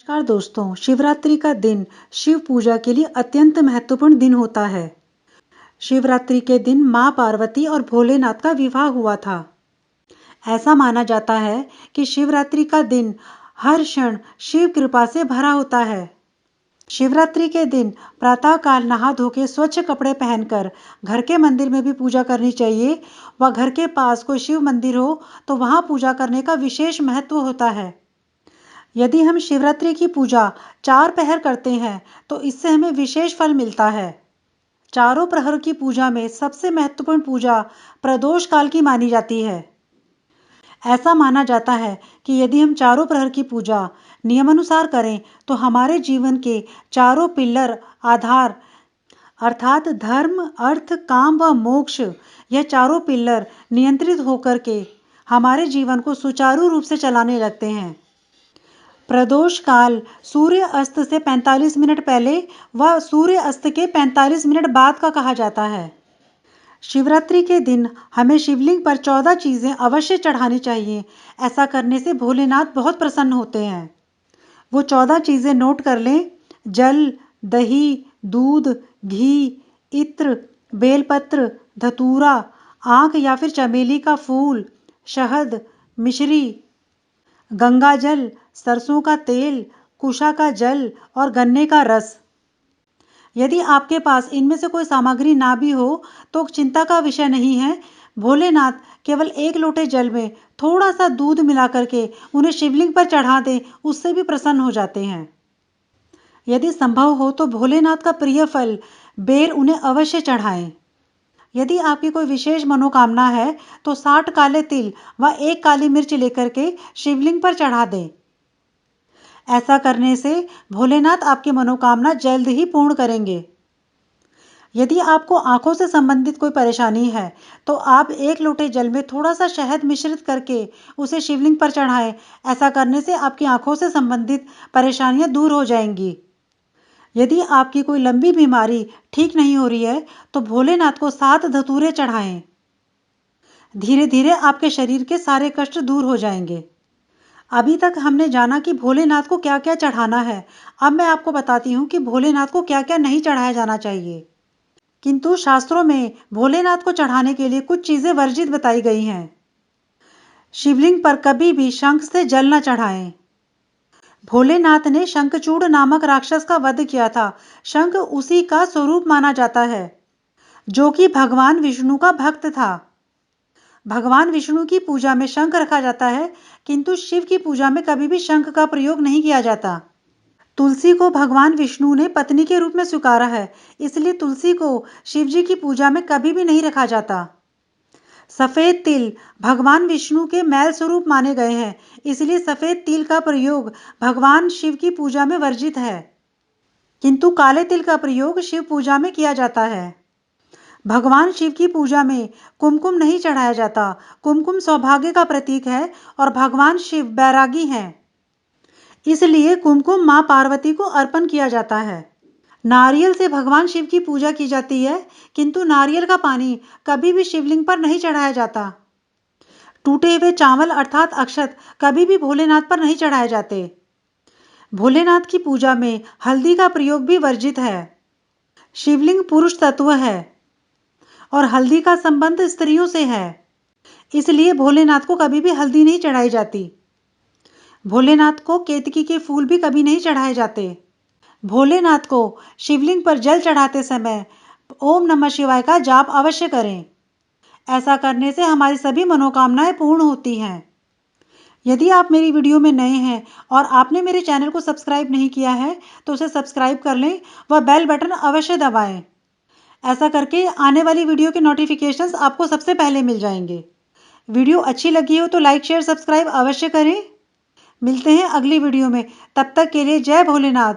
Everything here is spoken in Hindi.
नमस्कार दोस्तों, शिवरात्रि का दिन शिव पूजा के लिए अत्यंत महत्वपूर्ण दिन होता है। शिवरात्रि के दिन मां पार्वती और भोलेनाथ का विवाह हुआ था। ऐसा माना जाता है कि शिवरात्रि का दिन हर क्षण शिव कृपा से भरा होता है। शिवरात्रि के दिन प्रातःकाल नहा धो के स्वच्छ कपड़े पहनकर घर के मंदिर में भी पूजा करनी चाहिए व घर के पास कोई शिव मंदिर हो तो वहां पूजा करने का विशेष महत्व होता है। यदि हम शिवरात्रि की पूजा 4 पहर करते हैं तो इससे हमें विशेष फल मिलता है। चारों प्रहर की पूजा में सबसे महत्वपूर्ण पूजा प्रदोष काल की मानी जाती है। ऐसा माना जाता है कि यदि हम चारों प्रहर की पूजा नियमानुसार करें तो हमारे जीवन के चारों पिल्लर आधार अर्थात धर्म, अर्थ, काम व मोक्ष यह चारों पिल्लर नियंत्रित होकर के हमारे जीवन को सुचारू रूप से चलाने लगते हैं। प्रदोष काल सूर्य अस्त से 45 मिनट पहले व सूर्य अस्त के 45 मिनट बाद का कहा जाता है। शिवरात्रि के दिन हमें शिवलिंग पर 14 चीजें अवश्य चढ़ानी चाहिए। ऐसा करने से भोलेनाथ बहुत प्रसन्न होते हैं। वो 14 चीजें नोट कर लें। जल, दही, दूध, घी, इत्र, बेलपत्र, धतूरा, आंख या फिर चमेली का फूल, शहद, मिश्री, गंगा जल, सरसों का तेल, कुशा का जल और गन्ने का रस। यदि आपके पास इनमें से कोई सामग्री ना भी हो तो चिंता का विषय नहीं है। भोलेनाथ केवल 1 लोटे जल में थोड़ा सा दूध मिला करके उन्हें शिवलिंग पर चढ़ा दें, उससे भी प्रसन्न हो जाते हैं। यदि संभव हो तो भोलेनाथ का प्रिय फल बेर उन्हें अवश्य चढ़ाएं। यदि आपकी कोई विशेष मनोकामना है तो 60 काले तिल व 1 काली मिर्च लेकर के शिवलिंग पर चढ़ा दें। ऐसा करने से भोलेनाथ आपकी मनोकामना जल्द ही पूर्ण करेंगे। यदि आपको आंखों से संबंधित कोई परेशानी है तो आप 1 लोटे जल में थोड़ा सा शहद मिश्रित करके उसे शिवलिंग पर चढ़ाएं। ऐसा करने से आपकी आंखों से संबंधित परेशानियां दूर हो जाएंगी। यदि आपकी कोई लंबी बीमारी ठीक नहीं हो रही है तो भोलेनाथ को 7 धतूरे चढ़ाएं। धीरे धीरे आपके शरीर के सारे कष्ट दूर हो जाएंगे। अभी तक हमने जाना कि भोलेनाथ को क्या क्या चढ़ाना है। अब मैं आपको बताती हूँ कि भोलेनाथ को क्या क्या नहीं चढ़ाया जाना चाहिए। किंतु शास्त्रों में भोलेनाथ को चढ़ाने के लिए कुछ चीजें वर्जित बताई गई हैं। शिवलिंग पर कभी भी शंख से जल न चढ़ाएं। भोलेनाथ ने शंखचूड़ नामक राक्षस का वध किया था। शंख उसी का स्वरूप माना जाता है, जो कि भगवान विष्णु का भक्त था। भगवान विष्णु की पूजा में शंख रखा जाता है, किंतु शिव की पूजा में कभी भी शंख का प्रयोग नहीं किया जाता। तुलसी को भगवान विष्णु ने पत्नी के रूप में स्वीकारा है, इसलिए तुलसी को शिव जी की पूजा में कभी भी नहीं रखा जाता। सफेद तिल भगवान विष्णु के मैल स्वरूप माने गए हैं, इसलिए सफेद तिल का प्रयोग भगवान शिव की पूजा में वर्जित है, किंतु काले तिल का प्रयोग शिव पूजा में किया जाता है। भगवान शिव की पूजा में कुमकुम नहीं चढ़ाया जाता। कुमकुम सौभाग्य का प्रतीक है और भगवान शिव बैरागी हैं, इसलिए कुमकुम मां पार्वती को अर्पण किया जाता है। नारियल से भगवान शिव की पूजा की जाती है, किंतु नारियल का पानी कभी भी शिवलिंग पर नहीं चढ़ाया जाता। टूटे हुए चावल अर्थात अक्षत कभी भी भोलेनाथ पर नहीं चढ़ाए जाते। भोलेनाथ की पूजा में हल्दी का प्रयोग भी वर्जित है। शिवलिंग पुरुष तत्व है और हल्दी का संबंध स्त्रियों से है, इसलिए भोलेनाथ को कभी भी हल्दी नहीं चढ़ाई जाती। भोलेनाथ को केतकी के फूल भी कभी नहीं चढ़ाए जाते। भोलेनाथ को शिवलिंग पर जल चढ़ाते समय ओम नमः शिवाय का जाप अवश्य करें। ऐसा करने से हमारी सभी मनोकामनाएं पूर्ण होती हैं। यदि आप मेरी वीडियो में नए हैं और आपने मेरे चैनल को सब्सक्राइब नहीं किया है तो उसे सब्सक्राइब कर लें व बेल बटन अवश्य दबाएं। ऐसा करके आने वाली वीडियो के नोटिफिकेशंस आपको सबसे पहले मिल जाएंगे। वीडियो अच्छी लगी हो तो लाइक, शेयर, सब्सक्राइब अवश्य करें। मिलते हैं अगली वीडियो में, तब तक के लिए जय भोलेनाथ।